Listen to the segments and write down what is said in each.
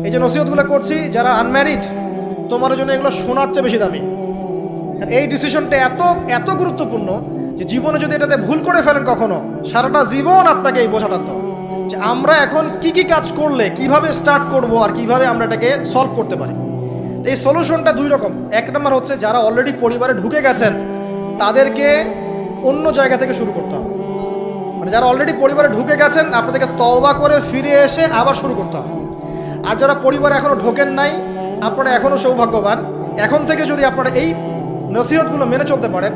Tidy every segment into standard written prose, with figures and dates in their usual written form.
এই যে নসিহতগুলো করছি, যারা আনম্যারিড, তোমার জন্য এগুলো শোনার চেয়ে বেশি দামি। এই ডিসিশনটা এত এত গুরুত্বপূর্ণ যে জীবনে যদি এটাতে ভুল করে ফেলেন কখনো, সারাটা জীবন আপনাকে এই বোঝাটা দিতে হবে যে আমরা এখন কি কি কাজ করলে কিভাবে স্টার্ট করব আর কিভাবে আমরা এটাকে সলভ করতে পারি। এই সলিউশনটা দুই রকম। এক নম্বর হচ্ছে যারা অলরেডি পরিবারে ঢুকে গেছেন তাদেরকে অন্য জায়গা থেকে শুরু করতে হবে। মানে যারা অলরেডি পরিবারে ঢুকে গেছেন আপনাদেরকে তওবা করে ফিরে এসে আবার শুরু করতে হবে। আর যারা পরিবারে এখনো ঢোকেন নাই, আপনারা এখনো সৌভাগ্যবান। এখন থেকে যদি আপনারা এই নসিহতগুলো মেনে চলতে পারেন,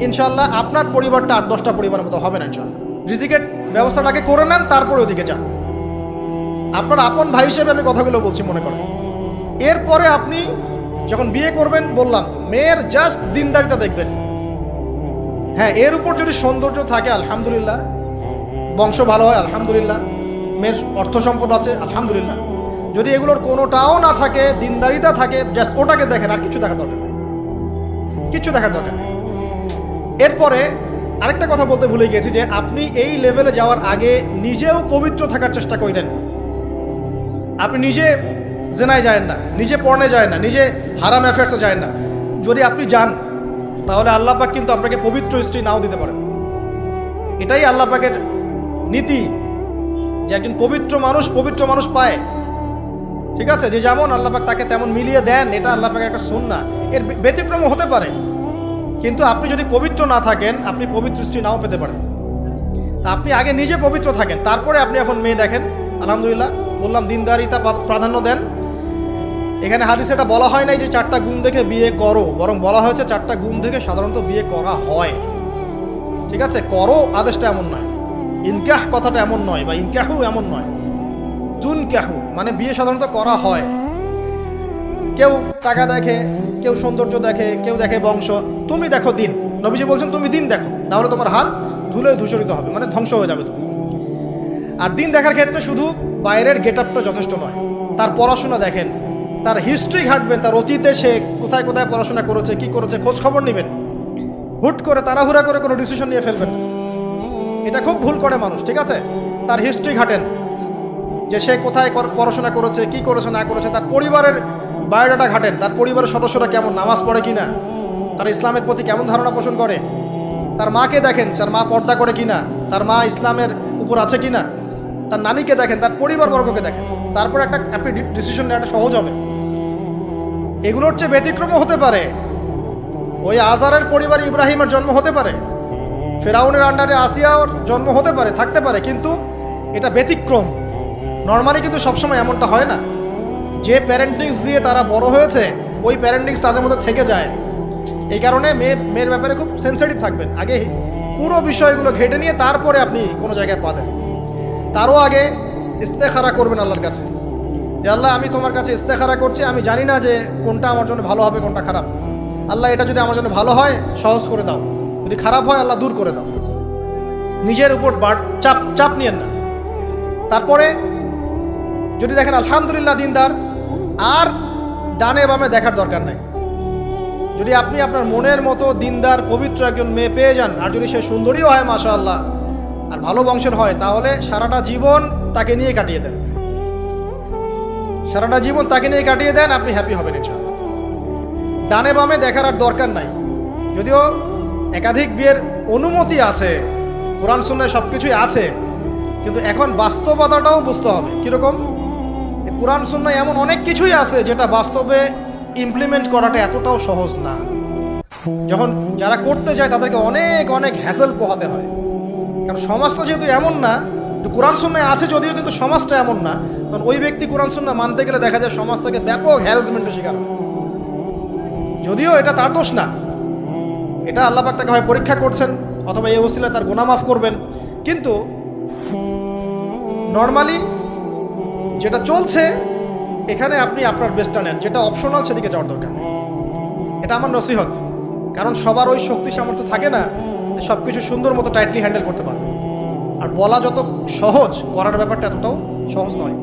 ইনশাল্লাহ আপনার পরিবারটা 8-10টা পরিবারের মতো হবে না। ইনশাল্লাহ রিজিকের ব্যবস্থাটাকে করে নেন, তারপরে ওদিকে যান। আপনার আপন ভাই হিসেবে আমি কথাগুলো বলছি, মনে করেন। এরপরে আপনি যখন বিয়ে করবেন, বললাম তো, মেয়ের জাস্ট দিনদারিতা দেখবেন। হ্যাঁ, এর উপর যদি সৌন্দর্য থাকে আলহামদুলিল্লাহ, বংশ ভালো হয় আলহামদুলিল্লাহ, মেয়ের অর্থ সম্পদ আছে আলহামদুলিল্লাহ। যদি এগুলোর কোনোটাও না থাকে, দিনদারিতা থাকে, জাস্ট ওটাকে দেখেন, আর কিছু দেখার দরকার নেই, কিছু দেখার দরকার নেই। এরপরে আরেকটা কথা বলতে ভুলে গেছি যে আপনি এই লেভেলে যাওয়ার আগে নিজেও পবিত্র থাকার চেষ্টা করেন। আপনি নিজে জেনায় যায় না, নিজে পর্নে যায় না, নিজে হারাম অ্যাফেয়ার্সে যায় না। যদি আপনি যান তাহলে আল্লাহ পাক কিন্তু আপনাকে পবিত্র স্ত্রী নাও দিতে পারেন। এটাই আল্লাহ পাকের নীতি যে একজন পবিত্র মানুষ পায়। ঠিক আছে, যে যেমন আল্লাহ পাক তাকে তেমন মিলিয়ে দেন, এটা আল্লাহ পাকের একটা সুন্নাহ। এর ব্যতিক্রম হতে পারে, কিন্তু আপনি যদি পবিত্র না থাকেন আপনি পবিত্র স্ত্রী নাও পেতে পারেন। তা আপনি আগে নিজে পবিত্র থাকেন, তারপরে আপনি এখন মেয়ে দেখেন। আলহামদুলিল্লাহ, বললাম দিনদারিতা প্রাধান্য দেন। এখানে হাদিসে এটা বলা হয় নাই যে 4টা গুণ দেখে বিয়ে করো, বরং বলা হয়েছে 4টা গুণ দেখে সাধারণত বিয়ে করা হয়। ঠিক আছে, করো আদেশটা এমন নয়, ইনকাহ কথাটা এমন নয়, বা ইনকাহু এমন নয়, তুনকাহু মানে বিয়ে সাধারণত করা হয়। কেউ টাকা দেখে, কেউ সৌন্দর্য দেখে, কেউ দেখে বংশ। তুমি দেখো দিন। নবীজি বলছেন তুমি দিন দেখো, না হলে তোমার হাত ধুলে ধূসরিত হবে, মানে ধ্বংস হয়ে যাবে তুমি। আর দিন দেখার ক্ষেত্রে শুধু বাইরের গেট আপটা যথেষ্ট নয়, তার পড়াশোনা দেখেন, তার হিস্ট্রি ঘাটবেন, তার অতীতে সে কোথায় কোথায় পড়াশোনা করেছে, কি করেছে, খোঁজ খবর নেবেন। হুট করে তাড়াহুড়া করে কোনো ডিসিশন নিয়ে ফেলবেন না, এটা খুব ভুল করে মানুষ। ঠিক আছে, তার হিস্ট্রি ঘাটেন যে সে কোথায় পড়াশোনা করেছে, কি করেছে না করেছে, তার পরিবারের বায়োডাটা ঘাটেন, তার পরিবারের সদস্যরা কেমন, নামাজ পড়ে কিনা, তার ইসলামের প্রতি কেমন ধারণা পোষণ করে। তার মাকে দেখেন, তার মা পর্দা করে কিনা, তার মা ইসলামের উপর আছে কিনা। তার নানিকে দেখেন, তার পরিবারবর্গকে দেখেন, তারপর আপনি ডিসিশন নেওয়াটা সহজ হবে। এগুলোর চেয়ে ব্যতিক্রমও হতে পারে। ওই আজারের পরিবারে ইব্রাহিমের জন্ম হতে পারে, ফেরাউনের আন্ডারে আসিয়ার জন্ম হতে পারে, থাকতে পারে, কিন্তু এটা ব্যতিক্রম। নর্মালি কিন্তু সবসময় এমনটা হয় না। যে প্যারেন্টিংস দিয়ে তারা বড় হয়েছে, ওই প্যারেন্টিংস তাদের মধ্যে থেকে যায়। এই কারণে মেয়ের ব্যাপারে খুব সেন্সিটিভ থাকবেন। আগে পুরো বিষয়গুলো ঘেটে নিয়ে তারপরে আপনি কোনো জায়গায় পা দেন। তারও আগে ইস্তেখারা করবেন আল্লাহর কাছে, যে আল্লাহ আমি তোমার কাছে ইস্তেখারা করছি, আমি জানি না যে কোনটা আমার জন্য ভালো হবে, কোনটা খারাপ। আল্লাহ এটা যদি আমার জন্য ভালো হয় সহজ করে দাও, যদি খারাপ হয় আল্লাহ দূর করে দাও। নিজের উপর চাপ নিয়েন না। তারপরে যদি দেখেন আলহামদুলিল্লাহ দিনদার, আর ডানে বামে দেখার দরকার নাই। যদি আপনি আপনার মনের মতো দিনদার পবিত্র একজন মেয়ে পেয়ে যান, আর যদি সে সুন্দরীও হয় মাশাআল্লাহ, আর ভালো বংশের হয়, তাহলে সারাটা জীবন তাকে নিয়ে কাটিয়ে দেন, সারাটা জীবন তাকে নিয়ে কাটিয়ে দেন, আপনি হ্যাপি হবেন ইনশাআল্লাহ। ডানে বামে দেখার আর দরকার নাই। যদিও একাধিক বিয়ের অনুমতি আছে, কোরআন সুন্নাহয় সব কিছুই আছে, কিন্তু এখন বাস্তবতাটাও বুঝতে হবে। কীরকম? কোরআন সুন্নাহয় এমন অনেক কিছুই আছে যেটা বাস্তবে ইমপ্লিমেন্ট করাটা এতটাও সহজ না। যখন যারা করতে যায় তাদেরকে অনেক অনেক হ্যাসেল পোহাতে হয়, কারণ সমাজটা যেহেতু এমন না। কোরআন সুন্নাহয় আছে যদিও, কিন্তু সমাজটা এমন না। কারণ ওই ব্যক্তি কোরআন সুন্নাহ মানতে গেলে দেখা যায় সমাজ থেকে ব্যাপক হ্যারাসমেন্টের শিকার হয়। যদিও এটা তার দোষ না, এটা আল্লাহ পাক তাকে হয় পরীক্ষা করছেন, অথবা এই ওসিলায় তার গুনাহ মাফ করবেন। কিন্তু নর্মালি যেটা চলছে এখানে আপনি আপনার বেস্টটা নেন, যেটা অপশনাল সেদিকে যাওয়ার দরকার নেই। এটা আমার নসিহত। কারণ সবার ওই শক্তি সামর্থ্য থাকে না সব কিছু সুন্দর মতো টাইটলি হ্যান্ডেল করতে পারবে। আর বলা যত সহজ, করার ব্যাপারটা এতটাও সহজ নয়।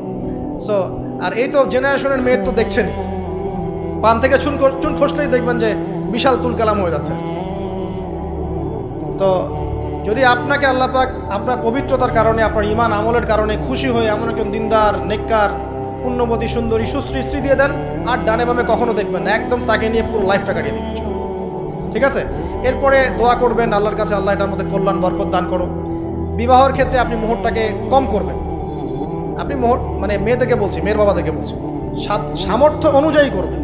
সো আর এই তো জেনারেশনের মেয়ের তো দেখছেন, পান থেকে চুন খসলেই দেখবেন যে বিশাল তুল কালাম হয়ে যাচ্ছে। তো যদি আপনাকে আল্লাহ পাক আপনার পবিত্রতার কারণে, আপনার ঈমান আমলের কারণে খুশি হয়ে এমন একজন দিনদার, নেককার, পুণ্যবতী সুন্দরী সুশ্রী স্ত্রী দিয়ে দেন, আর ডানে বামে কখনো দেখবেন না, একদম তাকে নিয়ে পুরো লাইফটা কাটিয়ে দিবেন। ঠিক আছে? এরপরে দোয়া করবেন আল্লাহর কাছে, আল্লাহ এটার মধ্যে কল্যাণ বরকত দান করো। বিবাহের ক্ষেত্রে আপনি মোহরটাকে কম করবেন। আপনি মোহর মানে মেয়েদেরকে বলছি, মেয়ের বাবাদেরকে বলছি, সামর্থ্য অনুযায়ী করবেন,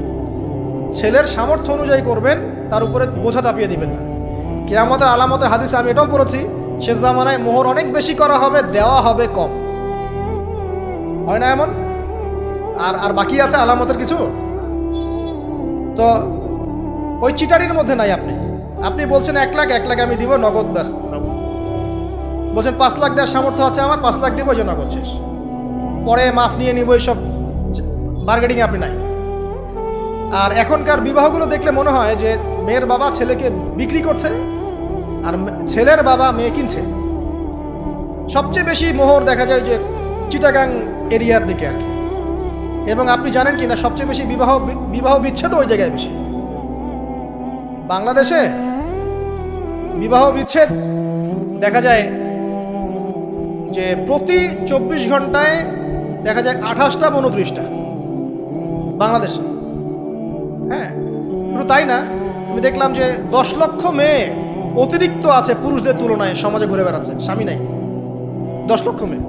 ছেলের সামর্থ্য অনুযায়ী করবেন, তার উপরে বোঝা চাপিয়ে দিবেন না। কিয়ামতের আলামতের হাদিসে আমি এটাও পড়েছি, শেষ জামানায় মোহর অনেক বেশি করা হবে, দেওয়া হবে কম। হয় না এমন? আর বাকি আছে আলামতের কিছু। তো ওই চিটারির মধ্যে নাই। আপনি বলছেন 1 লাখ আমি দিব নগদ, ব্যাস নগদ। বলছেন 5 লাখ দেওয়ার সামর্থ্য আছে আমার, 5 লাখ দিব, যে নগদ শেষ, পরে মাফ নিয়ে নিব, এইসব বার্গেনিং আপনি নাই। আর এখনকার বিবাহগুলো দেখলে মনে হয় যে মেয়ের বাবা ছেলেকে বিক্রি করছে আর ছেলের বাবা মেয়ে কিনছে। সবচেয়ে বেশি মোহর দেখা যায় যে চিটাগাং এরিয়ার দিকে আর কি। এবং আপনি জানেন কি না, সবচেয়ে বেশি বিবাহ বিচ্ছেদ ওই জায়গায় বেশি। বাংলাদেশে বিবাহ বিচ্ছেদ দেখা যায় যে প্রতি 24 ঘন্টায় দেখা যায় 28টা 29টা বাংলাদেশে। হ্যাঁ, শুধু তাই না, আমি দেখলাম যে 10 লক্ষ মেয়ে অতিরিক্ত আছে পুরুষদের তুলনায় সমাজে ঘুরে বেড়াচ্ছে, স্বামী নাই। 10 লক্ষ মেয়ে।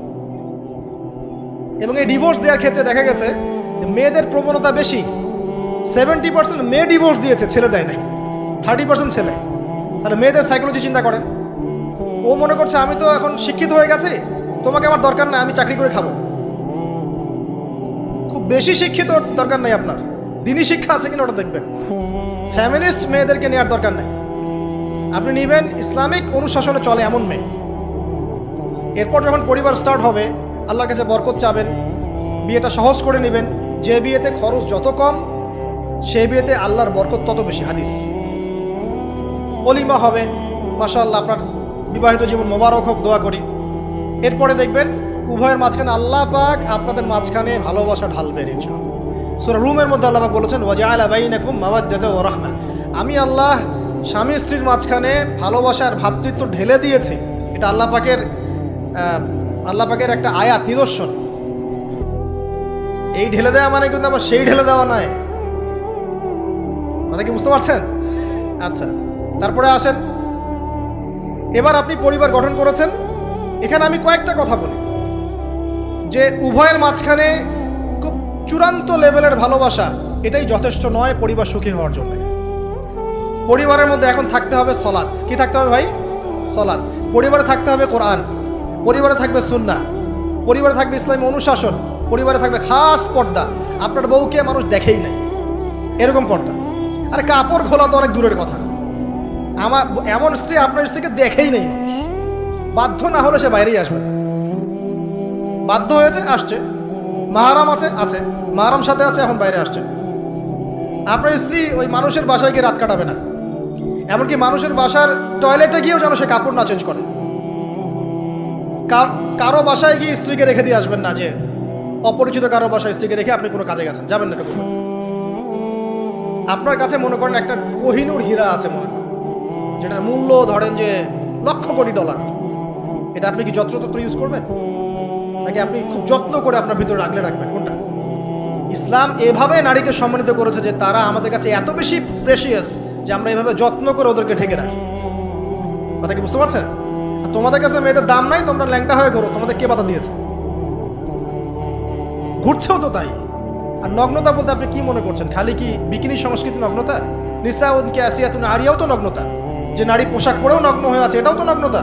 এবং এই ডিভোর্স দেওয়ার ক্ষেত্রে দেখা গেছে মেয়েদের প্রবণতা বেশি। 70% মেয়ে ডিভোর্স দিয়েছে, ছেলে দেয় নাই, 30% ছেলে। তাহলে মেয়েদের সাইকোলজি চিন্তা করেন। ও মনে করছে আমি তো এখন শিক্ষিত হয়ে গেছি, তোমাকে আমার দরকার নাই, আমি চাকরি করে খাবো। খুব বেশি শিক্ষিত দরকার নাই আপনার, দিনী শিক্ষা আছে কিনা ওটা দেখবেন। ফ্যামিলিস্ট মেয়েদেরকে নেওয়ার দরকার নাই, আপনি নিবেন ইসলামিক অনুশাসনে চলে এমন মেয়ে। এরপর যখন পরিবার স্টার্ট হবে, আল্লাহর কাছে বরকত চাবেন, বিয়েটা সহজ করে নেবেন। যে বিয়েতে খরচ যত কম, সেই বিয়েতে আল্লাহর বরকত তত বেশি। হাদিস। অলিমা হবে, মাশাআল্লাহ, আপনার বিবাহিত জীবন মোবারক হোক, দোয়া করি। এরপরে দেখবেন উভয়ের মাঝখানে আল্লাহ পাক আপনাদের মাঝখানে ভালোবাসা ঢালবেন ইনশাআল্লাহ। সূরা রুমের মধ্যে আল্লাহ পাক বলেছেন, ওয়াজআলা বাইনাকুম মাওয়াদ্দাতাও ওয়া রাহমা। আমি আল্লাহ স্বামী স্ত্রীর মাঝখানে ভালোবাসার ভ্রাতৃত্ব ঢেলে দিয়েছি। এটা আল্লাহ পাকের একটা আয়াত, নিদর্শন। এই ঢেলে দেওয়া মানে কিন্তু আবার সেই ঢেলে দেওয়া নয়। কথা কি বুঝতে পারছেন? আচ্ছা, তারপরে আসেন, এবার আপনি পরিবার গঠন করেছেন। এখানে আমি কয়েকটা কথা বলি যে উভয়ের মাঝখানে খুব চূড়ান্ত লেভেলের ভালোবাসা এটাই যথেষ্ট নয় পরিবার সুখী হওয়ার জন্য। পরিবারের মধ্যে এখন থাকতে হবে সলাত। কি থাকতে হবে ভাই? সলাত। পরিবারে থাকতে হবে কোরআন, পরিবারে থাকবে সুন্নাহ, পরিবারে থাকবে ইসলামী অনুশাসন, পরিবারে থাকবে খাস পর্দা। আপনার বউকে মানুষ দেখেই নাই, এরকম পর্দা। আর কাপড় খোলা তো অনেক দূরের কথা। আমার এমন স্ত্রী আপনার স্ত্রীকে দেখেই নেই মানুষ, বাধ্য না হলে সে বাইরেই আসবে। বাধ্য হয়েছে, আসছে, মাহারাম আছে, মাহারাম সাথে আছে, এখন বাইরে আসছে। আপনার স্ত্রী ওই মানুষের বাসায় গিয়ে রাত কাটাবে না। এমনকি মানুষের বাসার টয়লেটে গিয়েও যেন সে কাপড় না চেঞ্জ করে। কারো বাসায় গিয়ে স্ত্রীকে রেখে দিয়ে আসবেন না, যে অপরিচিত কারো বাসায় স্ত্রীকে রেখে আপনি কোনো কাজে গেছেন, যাবেন না। এটা আপনার কাছে মনে করেন একটা কোহিনূর হীরা আছে, মনে করেন যেটার মূল্য ধরেন যে লক্ষ কোটি ডলার। এটা আপনি কি যত্রতত্র ইউজ করবেন, নাকি আপনি খুব যত্ন করে আপনার ভিতরে রাখলে রাখবেন? কোনটা? ইসলাম এভাবে নারীকে সম্মানিত করেছে যে তারা আমাদের কাছে এত বেশি প্রেশিয়াস যে আমরা এভাবে যত্ন করে ওদেরকে ঢেকে রাখি। কথা কি বুঝতে পারছেন? আর তোমাদের কাছে মেয়েদের দাম নাই, তোমরা ল্যাংটা হয়ে করো, তোমাদের কে বাধা দিয়েছে? ঘুরছেও তো তাই। আর নগ্নতা বলতে আপনি কি মনে করছেন? খালি কি বিকিনি সংস্কৃতি নগ্নতা? নিসাউন কাসিয়াতুন আরিয়াও তো নগ্নতা, যে নারী পোশাক পরেও নগ্ন হয়ে আছে, এটাও তো নগ্নতা।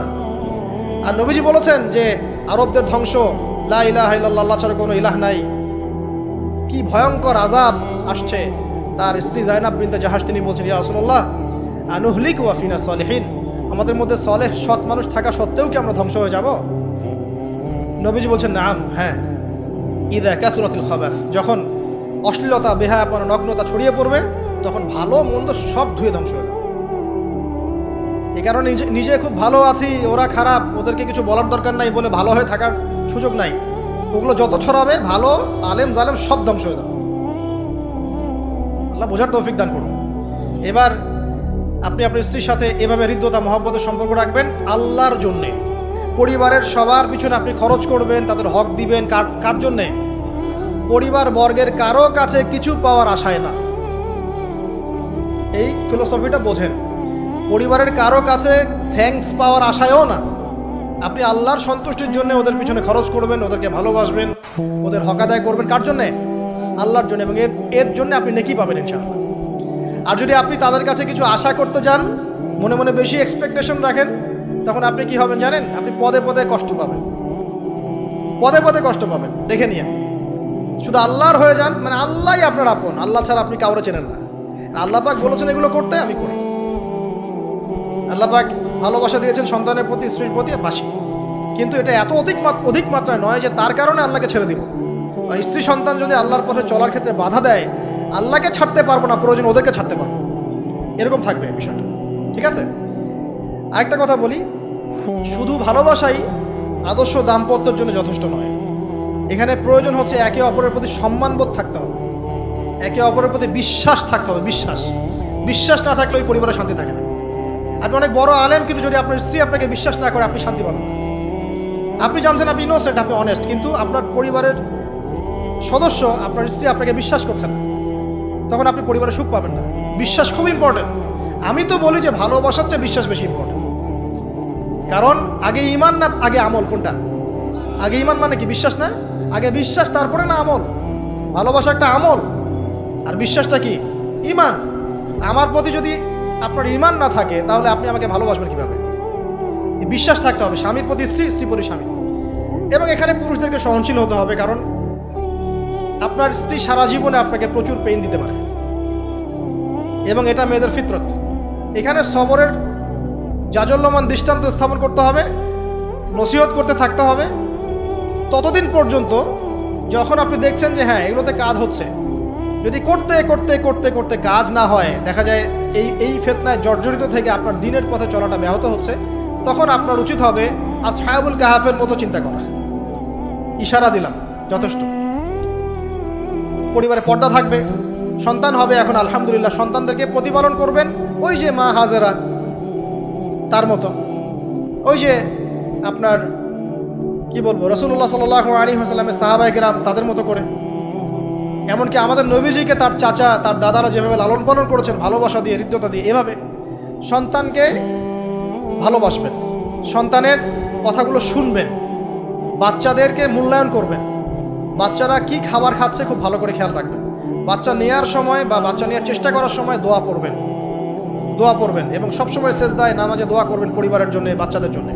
আর নবীজি বলেছেন যে আরবদের ধ্বংস, লা ইলাহা ইল্লাল্লাহ, আল্লাহ ছাড়া কোনো ইলাহ নাই। কি ভয়ঙ্কর আযাব আসছে। তার স্ত্রী জায়নাব বিনতে জাহাশ তিনি বলছেন, ইয়া রাসূলুল্লাহ আনুহলিক ওয়া ফিনা সালিহিন, আমাদের মধ্যে সলেহ সৎ মানুষ থাকা সত্ত্বেও কি আমরা ধ্বংস হয়ে যাব? নবীজি বলছেন, নাম, হ্যাঁ। ইযা কাসুরাতুল খাবাস, যখন অশ্লীলতা, বেহায়াপনা, নগ্নতা ছড়িয়ে পড়বে, তখন ভালো মন্দ সব ধুয়ে ধ্বংস হয়ে যাবে। এই কারণে নিজে খুব ভালো আছি, ওরা খারাপ, ওদেরকে কিছু বলার দরকার নাই বলে ভালো হয়ে থাকার সুযোগ নাই। ওগুলো যত ছড়াবে, ভালো আলেম জালেম সব ধ্বংস হয়ে যাবে। আল্লাহ বোঝার তৌফিক দান করুন। এবার আপনি আপনার স্ত্রীর সাথে এভাবে হৃদ্যতা মহব্বতের সম্পর্ক রাখবেন আল্লাহর জন্যে। পরিবারের সবার পিছনে আপনি খরচ করবেন, তাদের হক দিবেন। কার জন্যে? পরিবার বর্গের কারো কাছে কিছু পাওয়ার আশায় না। এই ফিলোসফিটা বোঝেন। পরিবারের কারো কাছে থ্যাঙ্কস পাওয়ার আশায়ও না। আপনি আল্লাহর সন্তুষ্টির জন্য ওদের পিছনে খরচ করবেন, ওদেরকে ভালোবাসবেন, ওদের হক আদায় করবেন। কার জন্যে? আল্লাহর জন্য। এবং এর জন্য আপনি নেকি পাবেন ইনশাআল্লাহ। আর যদি আপনি তাদের কাছে কিছু আশা করতে যান, মনে মনে বেশি এক্সপেকটেশন রাখেন, তখন আপনি কি হবেন জানেন? আপনি পদে পদে কষ্ট পাবেন, পদে পদে কষ্ট পাবেন। দেখে নিয়ে শুধু আল্লাহর হয়ে যান, মানে আল্লাহই আপনার আপন, আল্লাহ ছাড়া আপনি কাউরে চেনেন না। আল্লাহ পাক বলেছেন এগুলো করতে, আমি করি। আল্লাহ পাক ভালোবাসা দিয়েছেন সন্তানের প্রতি, স্ত্রীর প্রতি, বাসি। কিন্তু এটা এত অধিক মাত্রায় নয় যে তার কারণে আল্লাহকে ছেড়ে দিব। স্ত্রী সন্তান যদি আল্লাহর পথে চলার ক্ষেত্রে বাধা দেয়, আল্লাহকে ছাড়তে পারবো না, প্রয়োজন ওদেরকে ছাড়তে পারবো, এরকম থাকবে বিষয়টা। ঠিক আছে? আরেকটা কথা বলি, শুধু ভালোবাসাই আদর্শ দাম্পত্যের জন্য যথেষ্ট নয়। এখানে প্রয়োজন হচ্ছে একে অপরের প্রতি সম্মানবোধ থাকতে হবে, একে অপরের প্রতি বিশ্বাস থাকতে হবে। বিশ্বাস না থাকলে ওই পরিবারে শান্তি থাকে না। আপনি অনেক বড় আলেম, কিন্তু যদি আপনার স্ত্রী আপনাকে বিশ্বাস না করে, আপনি শান্তি পাবেন না। আপনি জানছেন আপনি ইনোসেন্ট, আপনি অনেস্ট, কিন্তু আপনার পরিবারের সদস্য, আপনার স্ত্রী আপনাকে বিশ্বাস করছে না, তখন আপনি পরিবারে সুখ পাবেন না। বিশ্বাস খুব ইম্পর্টেন্ট। আমি তো বলি যে ভালোবাসার চেয়ে বিশ্বাস বেশি ইম্পর্টেন্ট। কারণ আগে ইমান না আগে আমল? কোনটা আগে? ইমান মানে কি? বিশ্বাস না? আগে বিশ্বাস, তারপরে না আমল? ভালোবাসা একটা আমল, আর বিশ্বাসটা কি? ইমান। আমার প্রতি যদি আপনার ইমান না থাকে, তাহলে আপনি আমাকে ভালোবাসবেন কিভাবে? বিশ্বাস থাকতে হবে, স্বামীর প্রতি স্ত্রী, স্ত্রী প্রতি স্বামী। এবং এখানে পুরুষদেরকে সহনশীল হতে হবে, কারণ আপনার স্ত্রী সারা জীবনে আপনাকে প্রচুর পেইন দিতে পারে, এবং এটা মেয়েদের ফিতরত। এখানে সবরের জাজল্যমান দৃষ্টান্ত স্থাপন করতে হবে, নসিহত করতে থাকতে হবে ততদিন পর্যন্ত যখন আপনি দেখছেন যে হ্যাঁ এগুলোতে কাজ হচ্ছে। যদি করতে করতে করতে করতে কাজ না হয়, দেখা যায় এই ফিতনায় জর্জরিত থেকে আপনার দিনের পথে চলাটা ব্যাহত হচ্ছে, তখন আপনার উচিত হবে আসহাবুল কাহাফের মতো চিন্তা করা। ইশারা দিলাম, যথেষ্ট। পরিবারে পর্দা থাকবে, সন্তান হবে, এখন আলহামদুলিল্লাহ সন্তানদেরকে প্রতিপালন করবেন ওই যে মা হাজেরা তার মতো, ওই যে আপনার কি বলবো, রাসূলুল্লাহ সাল্লাল্লাহু আলাইহি ওয়াসাল্লামের সাহাবায়ে কেরাম তাদের মতো করে। এমনকি আমাদের নবীজিকে তার চাচা, তার দাদারা যেভাবে লালন পালন করেছেন ভালোবাসা দিয়ে, হৃদ্যতা দিয়ে, এভাবে সন্তানকে ভালোবাসবেন, সন্তানের কথাগুলো শুনবেন, বাচ্চাদেরকে মূল্যায়ন করবেন। বাচ্চারা কি খাবার খাচ্ছে খুব ভালো করে খেয়াল রাখবেন। বাচ্চা নেওয়ার সময় বা বাচ্চা নেওয়ার চেষ্টা করার সময় দোয়া পড়বেন এবং সবসময় সেজদায় নামাজে দোয়া করবেন পরিবারের জন্য, বাচ্চাদের জন্য।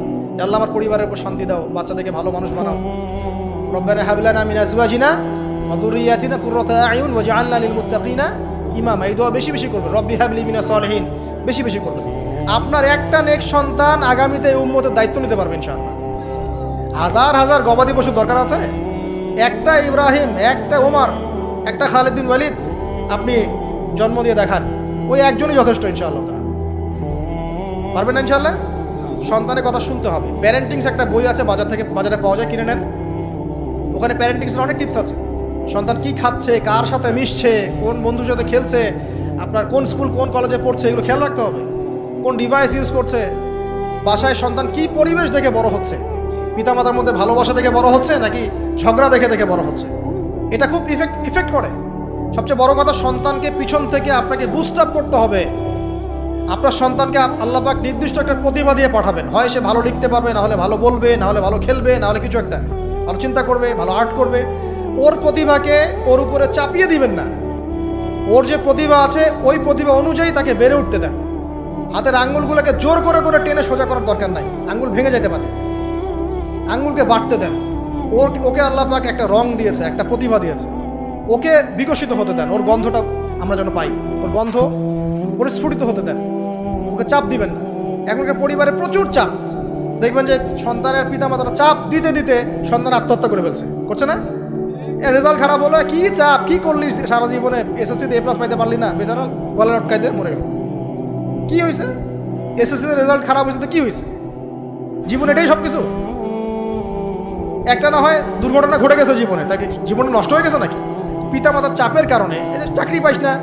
আল্লাহ আমার পরিবারের উপর শান্তি দাও, বাচ্চাদেরকে ভালো মানুষ বানাও। রব্বানা হাব লানা মিন আজওয়াজিনা ওয়া যুররিয়াতিনা কুররাতা আয়ুন ওয়াজআলনা লিল মুত্তাকিনা ইমামা। এই দোয়া বেশি বেশি করবেন। রব্বি হাবলি মিনাস সালিহিন বেশি বেশি করবেন। আপনার একটা নেক সন্তান আগামীতে এই উম্মতের দায়িত্ব নিতে পারবে ইনশাআল্লাহ। হাজার হাজার গবাদি পশুর দরকার আছে? একটা ইব্রাহিম, একটা ওমর, একটা খালিদ বিন ওয়ালিদ আপনি জন্ম দিয়ে দেখান, ওই একজনই যথেষ্ট ইনশাআল্লাহ। পারবেন না ইনশাআল্লাহ? সন্তানের কথা শুনতে হবে। প্যারেন্টিংস একটা বই আছে, বাজারে পাওয়া যায়, কিনে নেন। ওখানে প্যারেন্টিংসের অনেক টিপস আছে। সন্তান কি খাচ্ছে, কার সাথে মিশছে, কোন বন্ধুর সাথে খেলছে, আপনার কোন স্কুল কোন কলেজে পড়ছে, এগুলো খেয়াল রাখতে হবে। কোন ডিভাইস ইউজ করছে, বাসায় সন্তান কি পরিবেশ দেখে বড় হচ্ছে, পিতামাতার মধ্যে ভালোবাসা দেখে বড় হচ্ছে নাকি ঝগড়া দেখে দেখে বড় হচ্ছে, এটা খুব ইফেক্ট করে। সবচেয়ে বড় কথা, সন্তানকে পিছন থেকে আপনাকে বুস্ট আপ করতে হবে। আপনার সন্তানকে আল্লাহ পাক নির্দিষ্ট একটা প্রতিভা দিয়ে পাঠাবেন। হয় সে ভালো লিখতে পারবে, না হলে ভালো বলবে, না হলে ভালো খেলবে, না হলে কিছু একটা ভালো চিন্তা করবে, ভালো আর্ট করবে। ওর প্রতিভাকে ওর উপরে চাপিয়ে দিবেন না। ওর যে প্রতিভা আছে ওই প্রতিভা অনুযায়ী তাকে বেড়ে উঠতে দেন। হাতের আঙ্গুলগুলোকে জোর করে করে টেনে সোজা করার দরকার নাই, আঙ্গুল ভেঙে যেতে পারে। আঙ্গুলকে বাড়তে দেন। ওকে আল্লাহ পাক একটা রং দিয়েছে, একটা প্রতিভা দিয়েছে, ওকে বিকশিত হতে দেন। ওর গন্ধটা আমরা যেন পাই, ওর গন্ধ পরিস্ফুটিত হতে দেন। ওকে চাপ দিবেন না। এখনকার পরিবারে প্রচুর চাপ, দেখবেন যে সন্তানের পিতামাতারা চাপ দিতে দিতে সন্তান আত্মহত্যা করে ফেলছে, করছে না? রেজাল্ট খারাপ হলো, কি চাপ, কি করলি সারা জীবনে, এসএসসিতে এ প্লাস পাইতে পারলি না, বেচারা গলা লটকাইতে মরে গেল। কি হয়েছে? এসএসসিতে রেজাল্ট খারাপ হয়েছে তো কি হয়েছে? জীবন এটাই সব কিছু? একটা না হয় দুর্ঘটনা ঘটে গেছে জীবনে, তাকে জীবনটা নষ্ট হয়ে গেছে নাকি? পিতামাতার চাপের কারণে চাকরি পাইস না,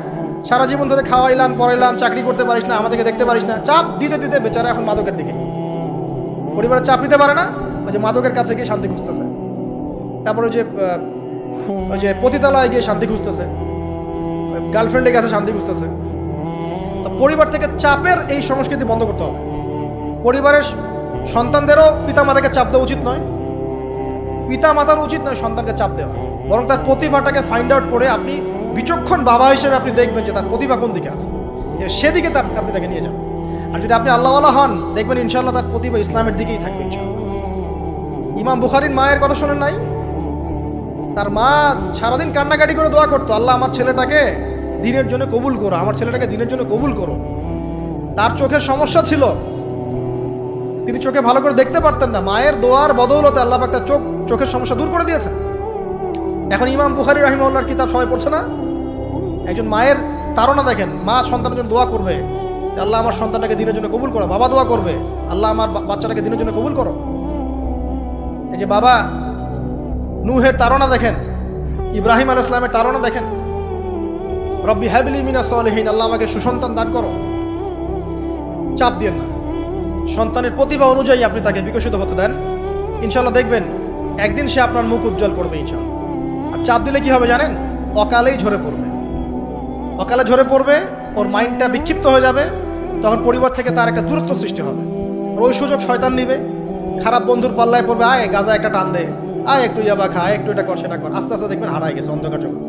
সারা জীবন ধরে খাওয়াইলাম পড়াইলাম, চাকরি করতে পারিস না, আমাদেরকে দেখতে পারিস না, চাপ দিতে দিতে বেচারা এখন মাদকের দিকে। পরিবারের চাপ নিতে পারে না, ওই যে মাদকের কাছে গিয়ে শান্তি খুঁজতেছে। তারপরে যে ওই যে পতিতালয়ে গিয়ে শান্তি খুঁজতেছে, গার্লফ্রেন্ডের কাছে শান্তি খুঁজতেছে। তো পরিবার থেকে চাপের এই সংস্কৃতি বন্ধ করতে হবে। পরিবারের সন্তানদেরও পিতা মাতাকে চাপ দেওয়া উচিত নয়, পিতা মাতার উচিত নয় সন্তানকে চাপ দেওয়া, বরং তার প্রতিভাটাকে ফাইন্ড আউট করে আপনি বিচক্ষণ বাবা হিসেবে আপনি দেখবেন যে তার প্রতিভা কোন দিকে আছে, সেদিকে আপনি তাকে নিয়ে যাবেন। আর যদি আপনি আল্লাহওয়ালা হন, দেখবেন ইনশাআল্লাহ তার প্রতিভা ইসলামের দিকেই থাকবে ইনশাআল্লাহ। ইমাম বুখারীর মায়ের কথা শোনেন নাই? তার মা সারাদিন কান্নাকাটি করে দোয়া করতো, আল্লাহ আমার ছেলেটাকে দিনের জন্য কবুল করো, আমার ছেলেটাকে দিনের জন্য কবুল করো। তার চোখের সমস্যা ছিল, তিনি চোখে ভালো করে দেখতে পারতেন না, মায়ের দোয়ার বদৌলতে আল্লাহ পাক তার চোখের সমস্যা দূর করে দিয়েছেন। এখন ইমাম বুখারী রাহিমাহুল্লাহর কিতাব সবাই পড়ছে না? একজন মায়ের তাড়না দেখেন, মা সন্তানের জন্য দোয়া করবে, আল্লাহ আমার সন্তানটাকে দিনের জন্য কবুল করো। বাবা দোয়া করবে, আল্লাহ আমার বাচ্চাটাকে দিনের জন্য কবুল করো। এই যে বাবা নূহের তাড়না দেখেন, ইব্রাহিম আলাইহিস সালামের তাড়না দেখেন, রব্বি হাবলি মিনাস সালিহিন, আল্লাহ আমাকে সুসন্তান দান করো। চাপ দিয়েন না, সন্তানের প্রতিভা অনুযায়ী আপনি তাকে বিকশিত হতে দেন, ইনশাআল্লাহ দেখবেন একদিন সে আপনার মুখ উজ্জ্বল করবে ইনশাআল্লাহ। আর চাপ দিলে কি হবে জানেন? অকালেই ঝরে পড়বে, অকালে ঝরে পড়বে, ওর মাইন্ডটা বিক্ষিপ্ত হয়ে যাবে, তখন পরিবার থেকে তার একটা দূরত্ব সৃষ্টি হবে। আর ওই সুযোগ শয়তান নিবে, খারাপ বন্ধুর পাল্লায় পড়বে, আয় গাজা একটা টান দে, আয় একটু ইয়াবা খা, একটু এটা কর সেটা কর, আস্তে আস্তে দেখবেন হারায় গেছে অন্ধকার জগৎ।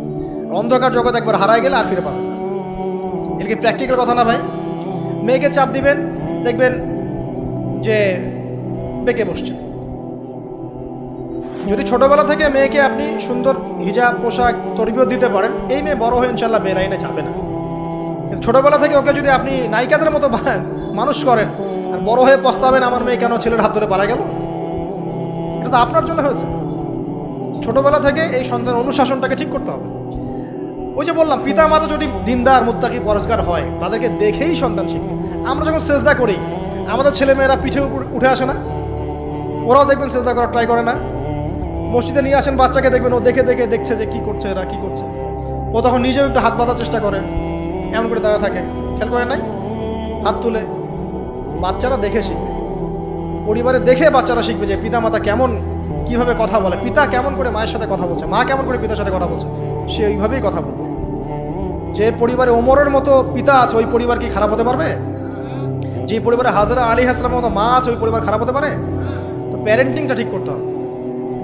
অন্ধকার জগৎ একবার হারায় গেলে আর ফিরে পাবেন না। এটা কি প্র্যাকটিক্যাল কথা না ভাই? মেয়েকে চাপ দিবেন, দেখবেন যে বেঁকে বসছে। যদি ছোটবেলা থেকে মেয়েকে আপনি সুন্দর হিজাব পোশাক তরবিয়ত দিতে পারেন, এই মেয়ে বড় হয়ে ইনশাআল্লাহ বেলাইনে যাবে না। কিন্তু ছোটবেলা থেকে ওকে যদি আপনি নায়িকাদের মতো মানুষ করেন, আর বড় হয়ে পস্তাবেন আমার মেয়ে কেন ছেলের হাত ধরে পালা গেল, এটা তো আপনার জন্য হয়েছে। ছোটবেলা থেকে এই সন্তান অনুশাসনটাকে ঠিক করতে হবে। ওই যে বললাম, পিতা মাতা যদি দিনদার মুত্তাকি পরিষ্কার হয়, তাদেরকে দেখেই সন্তান শিখবে। আমরা যখন সেজদা করি, আমাদের ছেলে মেয়েরা পিঠে উঠে আসে না? ওরাও দেখবেন সেজদা করার ট্রাই করে না? মসজিদে নিয়ে আসেন বাচ্চাকে, দেখবেন ও দেখে দেখে দেখছে যে কি করছে এরা, কি করছে, ও তখন নিজেও একটু হাত বাঁধার চেষ্টা করে, এমন করে দাঁড়া থাকে, খেয়াল করে নাই? হাত তুলে। বাচ্চারা দেখে শিখবে, পরিবারে দেখে বাচ্চারা শিখবে যে পিতা মাতা কেমন, কিভাবে কথা বলে, পিতা কেমন করে মায়ের সাথে কথা বলছে, মা কেমন করে পিতার সাথে কথা বলছে, সে ওইভাবেই কথা বলবে। যে পরিবারে ওমরের মতো পিতা আছে, ওই পরিবার কি খারাপ হতে পারবে? যে পরিবারে হাজরা আলাইহিস সালামের মতো মা আছে, ওই পরিবার খারাপ হতে পারে? তো প্যারেন্টিংটা ঠিক করতে হবে।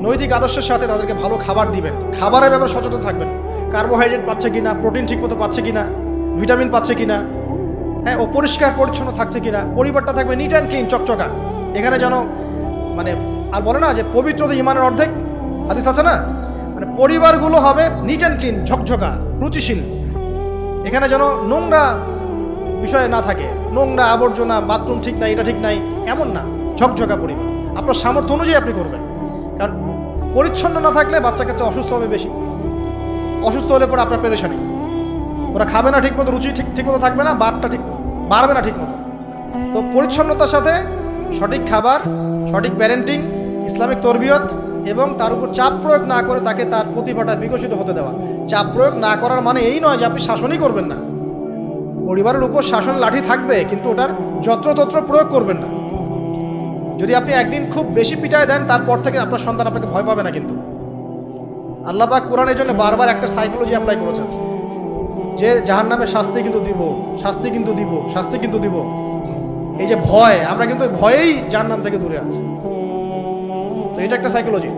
নৈতিক আদর্শের সাথে তাদেরকে ভালো খাবার দিবেন, খাবারের ব্যাপারে সচেতন থাকবেন, কার্বোহাইড্রেট পাচ্ছে কিনা, প্রোটিন ঠিকমতো পাচ্ছে কিনা, ভিটামিন পাচ্ছে কিনা, হ্যাঁ ও পরিষ্কার পরিচ্ছন্ন থাকছে কিনা, পরিবারটা থাকবে নিট অ্যান্ড ক্লিন, চকচকা। এখানে যেন মানে আর বলে না যে পবিত্রতা ইমানের অর্ধেক, হাদিস আছে না? মানে পরিবারগুলো হবে নিট অ্যান্ড ক্লিন, ঝকঝকা, রুচিশীল। এখানে যেন নোংরা বিষয় না থাকে, নোংরা আবর্জনা, বাথরুম ঠিক নাই, এটা ঠিক নাই, এমন না, ঝকঝকা পরিবার। আপনার সামর্থ্য অনুযায়ী আপনি করবেন, কারণ পরিচ্ছন্ন না থাকলে বাচ্চা কাচ্চা অসুস্থ হবে বেশি। অসুস্থ হলে পরে আপনার পেরেশানি, ওরা খাবে না ঠিক মতো, রুচি ঠিক মতো থাকবে না, বারটা ঠিক বাড়বে না ঠিক মতো। তো পরিচ্ছন্নতার সাথে সঠিক খাবার, সঠিক প্যারেন্টিং, ইসলামিক তরবিয়ত, এবং তার উপর চাপ প্রয়োগ না করে তাকে তার প্রতিভাটা বিকশিত হতে দেওয়া। চাপ প্রয়োগ না করার মানে এই নয় যে আপনি শাসনই করবেন না। পরিবারের উপর শাসন লাঠি থাকবে, কিন্তু ওটার যত্রতত্র প্রয়োগ করবেন না। যদি আপনি একদিন খুব বেশি পিটায় দেন, তারপর থেকে আপনার সন্তান আপনাকে ভয় পাবে না। কিন্তু আল্লাহ পাক কোরআনের জন্য বারবার একটা সাইকোলজি অ্যাপ্লাই করেছেন যে জাহান্নামে শাস্তি কিন্তু দিব, শাস্তি কিন্তু দিব, শাস্তি কিন্তু দিব। এই যে ভয়, আমরা কিন্তু ভয়েই জাহান্নাম থেকে দূরে আছি। তো এটা একটা সাইকোলজি।